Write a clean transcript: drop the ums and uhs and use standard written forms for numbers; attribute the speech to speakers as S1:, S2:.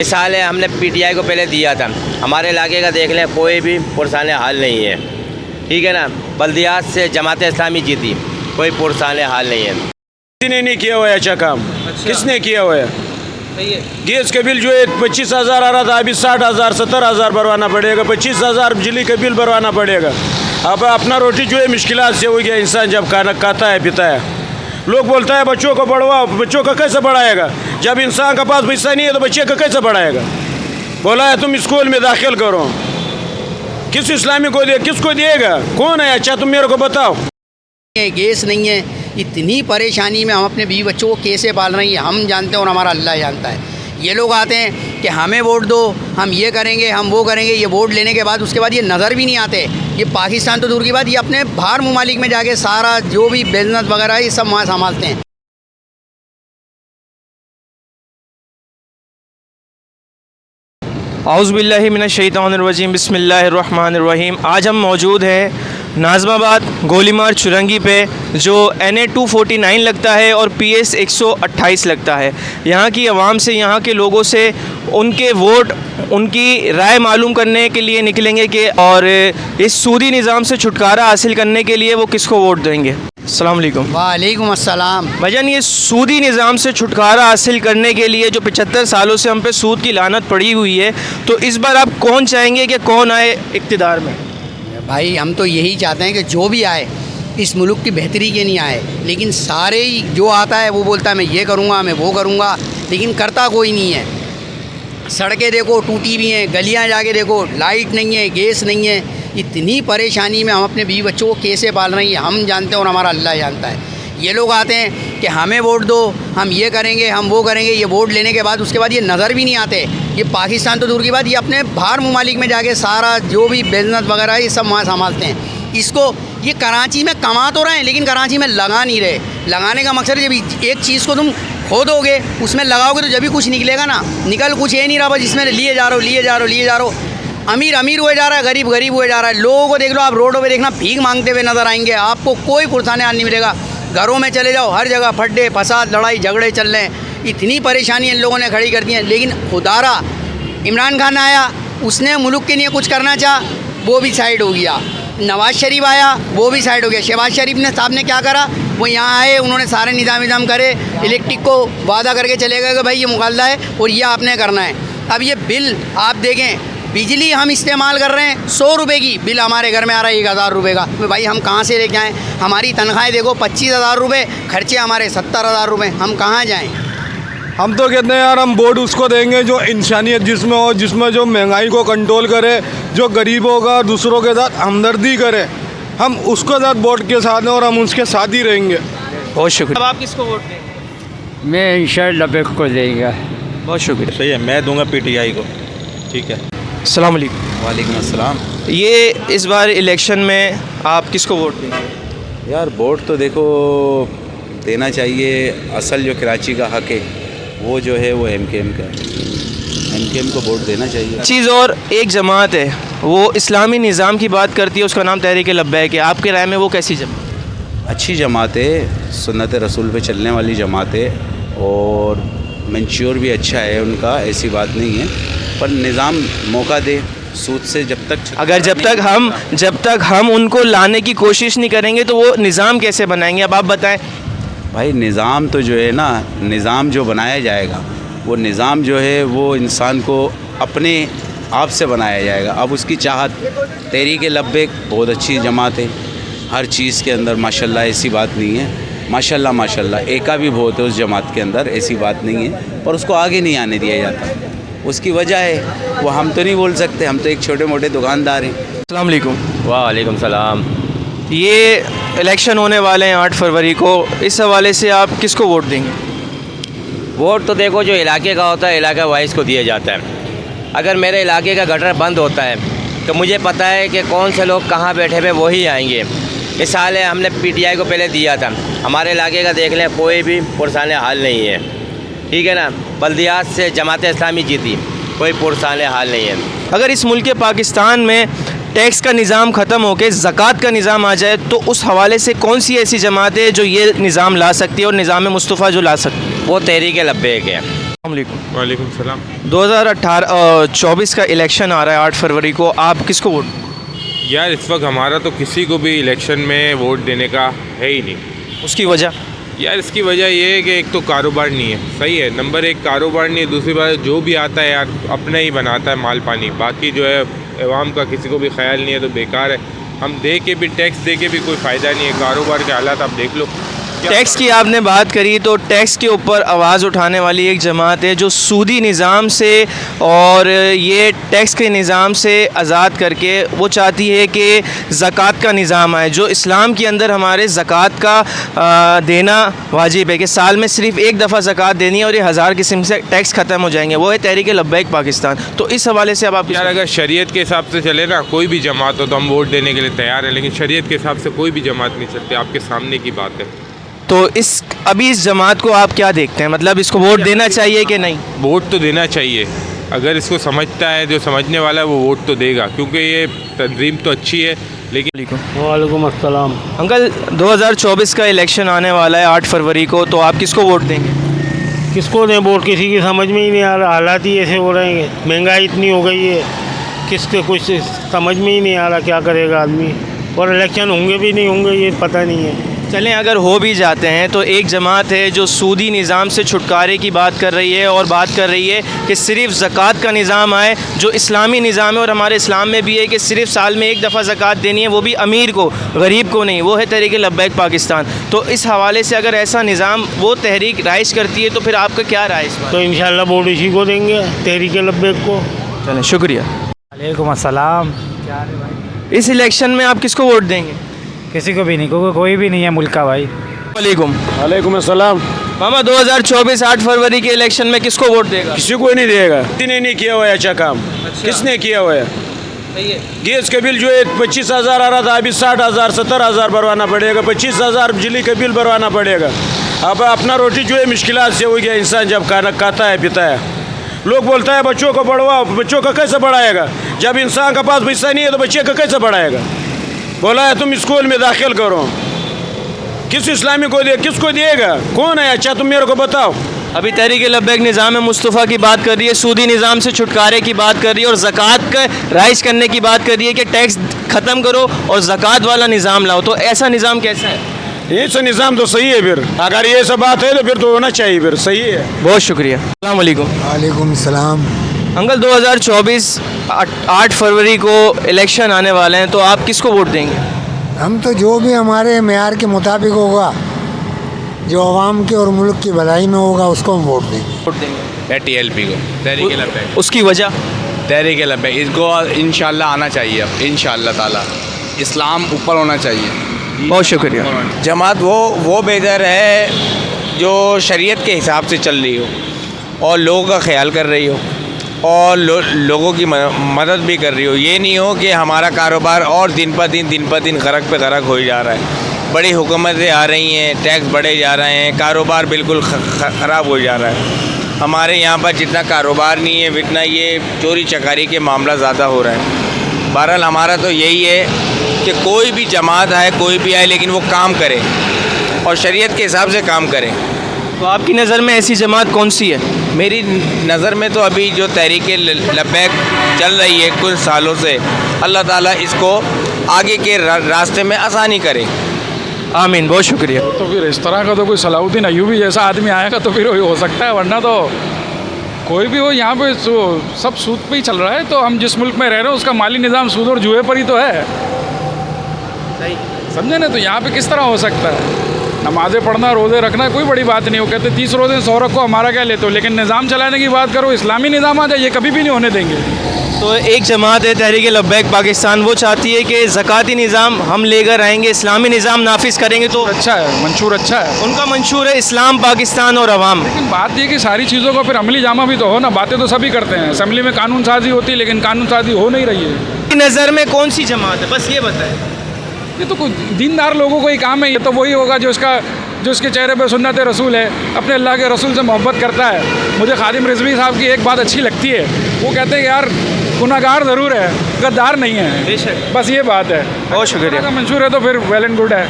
S1: इस साल है हमने पीटीआई को पहले दिया था। हमारे इलाके का देख लें, कोई भी पुरसाने हाल नहीं है, ठीक है ना। बल्दियात से जमात इस्लामी जीती, कोई पुरसाने हाल नहीं है।
S2: किसी ने नहीं किया हुआ है अच्छा काम। किसने किया हुआ है? गैस का बिल जो है 25,000 आ रहा था, अभी 60,000 70,000 भरवाना पड़ेगा। 25,000 बिजली का बिल भरवाना पड़ेगा। अब अपना रोटी जो है मुश्किलात से हो गया इंसान जब खाना खाता है पीता है। लोग बोलता है बच्चों को बढ़ाओ, बच्चों का कैसे बढ़ाएगा? जब इंसान के पास पैसा नहीं है तो बच्चे का कैसे बढ़ाएगा? बोला है तुम स्कूल में दाखिल करो, किस इस्लामी को दे, किसको देगा? कौन है अच्छा, तुम मेरे को बताओ।
S3: गैस नहीं है, इतनी परेशानी में हम अपने बीवी बच्चों को कैसे पाल रहे हैं हम जानते हैं और हमारा अल्लाह जानता है। ये लोग आते हैं कि हमें वोट दो, हम ये करेंगे, हम वो करेंगे। ये वोट लेने के बाद उसके बाद ये नज़र भी नहीं आते। ये पाकिस्तान तो दूर की बात, ये अपने बाहर ममालिक में जाके सारा जो भी बिजनेस वगैरह है ये सब वहाँ संभालते हैं।
S4: औज़ुबिल्लाहि मिनश्शैतानिर्रजीम, बिस्मिल्लाहिर्रहमानिर्रहीम। आज हम मौजूद हैं नाज़माबाद गोलीमार चुरंगी पे, जो NA 249 लगता है और PS 128 लगता है। यहाँ की आवाम से, यहाँ के लोगों से उनके वोट, उनकी राय मालूम करने के लिए निकलेंगे कि और इस सूदी निज़ाम से छुटकारा हासिल करने के लिए वो किसको वोट देंगे। अस्सलाम वालेकुम।
S3: वालेकुम अस्सलाम।
S4: भाईजान, ये सूदी निज़ाम से छुटकारा हासिल करने के लिए जो 75 सालों से हम पे सूद की लानत पड़ी हुई है, तो इस बार आप कौन चाहेंगे कि कौन आए इक़्तिदार में?
S3: भाई हम तो यही चाहते हैं कि जो भी आए इस मुल्क की बेहतरी के नहीं आए, लेकिन सारे ही जो आता है वो बोलता है मैं ये करूँगा, मैं वो करूँगा, लेकिन करता कोई नहीं है। सड़कें देखो टूटी हुई हैं, गलियाँ जाके देखो लाइट नहीं है, गैस नहीं है। इतनी परेशानी में हम अपने बीवी बच्चों को कैसे पाल रहे हैं हम जानते हैं और हमारा अल्लाह जानता है। ये लोग आते हैं कि हमें वोट दो, हम ये करेंगे, हम वो करेंगे। ये वोट लेने के बाद उसके बाद ये नज़र भी नहीं आते। ये पाकिस्तान तो दूर की बात, ये अपने बाहर ममालिक में जाके सारा जो भी बिजनेस वगैरह है ये सब वहाँ संभालते हैं। इसको ये कराची में कमा तो रहे हैं लेकिन कराची में लगा नहीं रहे। लगाने का मकसद है जब एक चीज़ को तुम खोदोगे, उसमें लगाओगे तो जब भी कुछ निकलेगा ना, निकल कुछ ये नहीं रहा बस जिसमें लिए जा रहे हो। अमीर अमीर हुए जा रहा है, गरीब गरीब हुए जा रहा है। लोगों को देख लो, आप रोडों पे देखना भीख मांगते हुए नज़र आएंगे, आपको कोई पुरसाने हाल नहीं मिलेगा। घरों में चले जाओ, हर जगह फड्डे फसाद लड़ाई झगड़े चल रहे हैं। इतनी परेशानी इन लोगों ने खड़ी कर दी है। लेकिन खुदारा इमरान खान आया, उसने मुल्क के लिए कुछ करना चाहा, वो भी साइड हो गया। नवाज़ शरीफ आया, वो भी साइड हो गया। शहबाज शरीफ ने साहब ने क्या करा, वो यहाँ आए, उन्होंने सारे निज़ाम करे, इलेक्ट्रिक को वादा करके चले गए कि भाई ये मुकालदा है और ये आपने करना है। अब ये बिल आप देखें, बिजली हम इस्तेमाल कर रहे हैं 100 रुपये की, बिल हमारे घर में आ रहा है 1,000 रुपये का। तो भाई हम कहाँ से लेके आएँ? हमारी तनख्वाहें देखो 25,000 रुपये, खर्चे हमारे 70,000 रुपये, हम कहाँ जाएँ?
S2: हम तो कहते हैं यार हम वोट उसको देंगे जो इंसानियत जिसमें हो, जिसमें जो महंगाई को कंट्रोल करे, जो गरीबों का दूसरों के साथ हमदर्दी करे। हम उसके साथ वोट के साथ हैं और हम उसके साथ ही रहेंगे।
S4: बहुत शुक्रिया। अब आप किसको वोट देंगे?
S5: मैं इंशाअल्लाह लबेक को देगा।
S4: बहुत शुक्रिया।
S6: सही है, मैं दूंगा पीटीआई को। ठीक है।
S4: अस्सलाम वालेकुम।
S6: वालेकुम अस्सलाम।
S4: ये इस बार इलेक्शन में आप किसको वोट देंगे?
S6: यार वोट तो देखो देना चाहिए। असल जो कराची का हक है वो जो है वो MKM का है। MKM को वोट देना चाहिए।
S4: चीज़ और एक जमात है, वो इस्लामी निज़ाम की बात करती है, उसका नाम तहरीक लब्बैक है। आपके राय में वो कैसी जमात?
S6: अच्छी जमात है, सुन्नत रसूल पे चलने वाली जमात है और मंशूर भी अच्छा है उनका, ऐसी बात नहीं है। पर निज़ाम मौका दे, सूद से जब तक हम उनको लाने की कोशिश नहीं करेंगे तो वो निज़ाम कैसे बनाएंगे? अब आप बताएं। भाई निज़ाम तो जो है ना, निज़ाम जो बनाया जाएगा वो निज़ाम जो है वो इंसान को अपने आप से बनाया जाएगा। अब उसकी चाहत, तहरीक लब्बैक बहुत अच्छी जमात है, हर चीज़ के अंदर माशाल्लाह, ऐसी बात नहीं है। माशाल्लाह एका भी बहुत है उस जमात के अंदर, ऐसी बात नहीं है। पर उसको आगे नहीं आने दिया जाता, उसकी वजह है वो हम तो नहीं बोल सकते, हम तो एक छोटे मोटे दुकानदार हैं।
S4: अस्सलाम वालेकुम।
S1: वालेकुम सलाम।
S4: ये इलेक्शन होने वाले हैं 8 फरवरी को, इस हवाले से आप किसको वोट देंगे?
S1: वोट तो देखो जो इलाके का होता है इलाका वाइज को दिया जाता है। अगर मेरे इलाके का गटर बंद होता है तो मुझे पता है कि कौन से लोग कहाँ बैठे हुए वही आएंगे। इस साल है हमने पीटीआई को पहले दिया था। हमारे इलाके का देख लें, कोई भी पुरसाने हाल नहीं है, ठीक है ना। बल्दियात से जमात इस्लामी जीती, कोई पुरसाने हाल नहीं है।
S4: अगर इस मुल्क पाकिस्तान में टैक्स का निज़ाम ख़त्म होकर ज़कात का निज़ाम आ जाए तो उस हवाले से कौन सी ऐसी जमात है जो ये निज़ाम ला सकती है और निज़ाम मुस्तफ़ा जो ला सकती है?
S1: वो तहरीक लब्बैक है।
S4: वालेकुम।
S7: वालेकुम सलाम।
S4: 2024 का इलेक्शन आ रहा है 8 फरवरी को, आप किसको वोट?
S7: यार इस वक्त हमारा तो किसी को भी इलेक्शन में वोट देने का है ही नहीं।
S4: उसकी वजह?
S7: यार इसकी वजह ये है कि एक तो कारोबार नहीं है, सही है, नंबर एक कारोबार नहीं है, दूसरी बात जो भी आता है यार अपना ही बनाता है माल पानी, बाकी जो है अवाम का किसी को भी ख्याल नहीं है, तो बेकार है। हम दे के भी टैक्स दे के भी कोई फ़ायदा नहीं है, कारोबार के हालात आप देख लो।
S4: टैक्स की आपने बात करी तो टैक्स के ऊपर आवाज़ उठाने वाली एक जमात है जो सूदी निज़ाम से और ये टैक्स के निज़ाम से आज़ाद करके वो चाहती है कि ज़कात का निज़ाम आए, जो इस्लाम के अंदर हमारे ज़कात का देना वाजिब है कि साल में सिर्फ एक दफ़ा ज़कात देनी है और ये 1000 किस्म से टैक्स ख़त्म हो जाएंगे। वो है तहरीक लब्बैक पाकिस्तान। तो इस हवाले से अब आप
S7: यार अगर शरीयत के हिसाब से चले ना, कोई भी जमात हो तो हम वोट देने के लिए तैयार हैं, लेकिन शरीयत के हिसाब से कोई भी जमात नहीं चलती, आपके सामने की बात है।
S4: तो अभी इस जमात को आप क्या देखते हैं, मतलब इसको वोट देना चाहिए कि नहीं?
S7: वोट तो देना चाहिए, अगर इसको समझता है, जो समझने वाला है वो वोट तो देगा, क्योंकि ये तंजीम तो अच्छी है। लेकिन
S5: वालेकुम अस्सलाम।
S4: अंकल 2024 का इलेक्शन आने वाला है 8 फरवरी को, तो आप किसको वोट देंगे?
S5: किसको दें वोट, किसी की समझ में ही नहीं आ रहा, हालात ही ऐसे हो रहे हैं, महंगाई इतनी हो गई है, किसके कुछ समझ में ही नहीं आ रहा क्या करेगा आदमी, और इलेक्शन होंगे भी नहीं होंगे ये पता नहीं है।
S4: चलें अगर हो भी जाते हैं तो एक जमात है जो सूदी निज़ाम से छुटकारे की बात कर रही है और बात कर रही है कि सिर्फ ज़कात का निज़ाम आए, जो इस्लामी निज़ाम है और हमारे इस्लाम में भी है कि सिर्फ साल में एक दफ़ा ज़कात देनी है, वो भी अमीर को, गरीब को नहीं। वो है तहरीक लब्बैक पाकिस्तान। तो इस हवाले से अगर ऐसा निज़ाम वो तहरीक राइज करती है तो फिर आपका क्या राय इस बात?
S5: तो इंशाल्लाह वोट इसी को देंगे, तहरीक लब्बैक को।
S4: चलें, शुक्रिया।
S8: वालेकुम अस्सलाम।
S4: इस इलेक्शन में आप किसको वोट देंगे?
S8: किसी को भी नहीं, क्योंकि कोई भी नहीं है मुल्क का भाई।
S4: वालेकुम।
S2: वालेकुम अस्सलाम।
S4: मामा 2024 8 फरवरी के इलेक्शन में किसको वोट देगा?
S2: किसी को नहीं देगा, किसी ने नहीं किया हुआ है अच्छा काम। किसने किया हुआ है? गैस का बिल जो है 25,000 आ रहा था, अभी 60,000 70,000 भरवाना पड़ेगा, 25,000 बिजली का बिल भरवाना पड़ेगा। अब अपना रोटी जो है मुश्किलात से हो गया, इंसान जब खाना खाता है पीता है। लोग बोलता है बच्चों को बढ़वाओ, बच्चों का कैसे बढ़ाएगा? जब इंसान के पास पैसा नहीं है तो बच्चे का कैसे बढ़ाएगा? बोला है तुम स्कूल में दाखिल करो, किस इस्लामी को दे, किसको दिएगा? कौन है अच्छा, तुम मेरे को बताओ।
S4: अभी तहरीक लब्बैक निज़ाम मुस्तफ़ा की बात कर रही है, सूदी निज़ाम से छुटकारे की बात कर रही है और ज़कात का राइज करने की बात कर रही है कि टैक्स ख़त्म करो और ज़कात वाला निज़ाम लाओ। तो ऐसा निज़ाम कैसा है?
S2: ये सब निज़ाम तो सही है, फिर अगर ये सब बात है तो फिर तो होना चाहिए, फिर सही है।
S4: बहुत शुक्रिया। अस्सलाम वालेकुम।
S9: वालेकुम सलाम।
S4: अंकल 2024 8 फरवरी को इलेक्शन आने वाले हैं, तो आप किसको वोट देंगे?
S9: हम तो जो भी हमारे मेयार के मुताबिक होगा, जो आवाम के और मुल्क की भलाई में होगा, उसको हम वोट देंगे।
S6: TLP को, तहरीक लब्बैक।
S4: उसकी वजह?
S6: तहरीक लब्बैक इसको इंशाल्लाह आना चाहिए, अब इंशाल्लाह ताला इस्लाम ऊपर होना चाहिए।
S4: बहुत शुक्रिया।
S1: जमात वो बेहतर है जो शरीयत के हिसाब से चल रही हो और लोगों का ख्याल कर रही हो और लोगों की मदद भी कर रही हो। ये नहीं हो कि हमारा कारोबार और दिन पर दिन गरक पे गरक हो जा रहा है। बड़ी हुकूमतें आ रही हैं, टैक्स बढ़े जा रहे हैं, कारोबार बिल्कुल ख़राब हो जा रहा है। हमारे यहाँ पर जितना कारोबार नहीं है उतना ये चोरी चकारी के मामला ज़्यादा हो रहा है। बहरहाल हमारा तो यही है कि कोई भी जमात आए, कोई भी आए, लेकिन वो काम करे और शरीयत के हिसाब से काम करे।
S4: तो आपकी नज़र में ऐसी जमात कौन सी है?
S1: मेरी नज़र में तो अभी जो तहरीक लब्बैक चल रही है कुछ सालों से, अल्लाह ताला इसको आगे के रास्ते में आसानी करे।
S4: आमीन। बहुत शुक्रिया।
S10: तो फिर इस तरह का तो कोई सलाउद्दीन अय्यूबी जैसा आदमी आएगा तो फिर वही हो सकता है, वरना तो कोई भी हो। यहाँ पे सब सूद पे ही चल रहा है। तो हम जिस मुल्क में रह रहे हैं उसका माली निज़ाम सूद और जुए पर ही तो है, समझे ना? तो यहाँ पे किस तरह हो सकता है? नमाज़ें पढ़ना, रोज़े रखना कोई बड़ी बात नहीं। वो कहते 30 रोज़े 100 रखो, हमारा क्या लेते हो, लेकिन निज़ाम चलाने की बात करो, इस्लामी निज़ाम आ जाए, ये कभी भी नहीं होने देंगे।
S4: तो एक जमात है तहरीक लब्बैक पाकिस्तान, वो चाहती है कि ज़काती निज़ाम हम लेकर आएंगे, इस्लामी निज़ाम नाफिज करेंगे। तो
S10: अच्छा है, मंशूर अच्छा है
S4: उनका मंशूर है इस्लाम, पाकिस्तान और अवाम।
S10: लेकिन बात ये कि सारी चीज़ों को फिर अमली जामा भी तो हो ना। बातें तो सभी करते हैं, असम्बली में कानून साजी होती है, लेकिन कानून साजी हो नहीं रही है।
S4: नज़र में कौन सी जमात है, बस ये बताएं।
S10: ये तो कोई दीनदार लोगों को ही काम है। ये तो वही होगा जो उसके चेहरे पे सुन्नत रसूल है, अपने अल्लाह के रसूल से मोहब्बत करता है। मुझे खादिम रिजवी साहब की एक बात अच्छी लगती है, वो कहते हैं यार गुनाहगार ज़रूर है, गद्दार नहीं है।
S4: बेशक,
S10: बस ये बात है।
S4: बहुत शुक्रिया।
S10: मंशूर है तो फिर वेल एंड गुड है।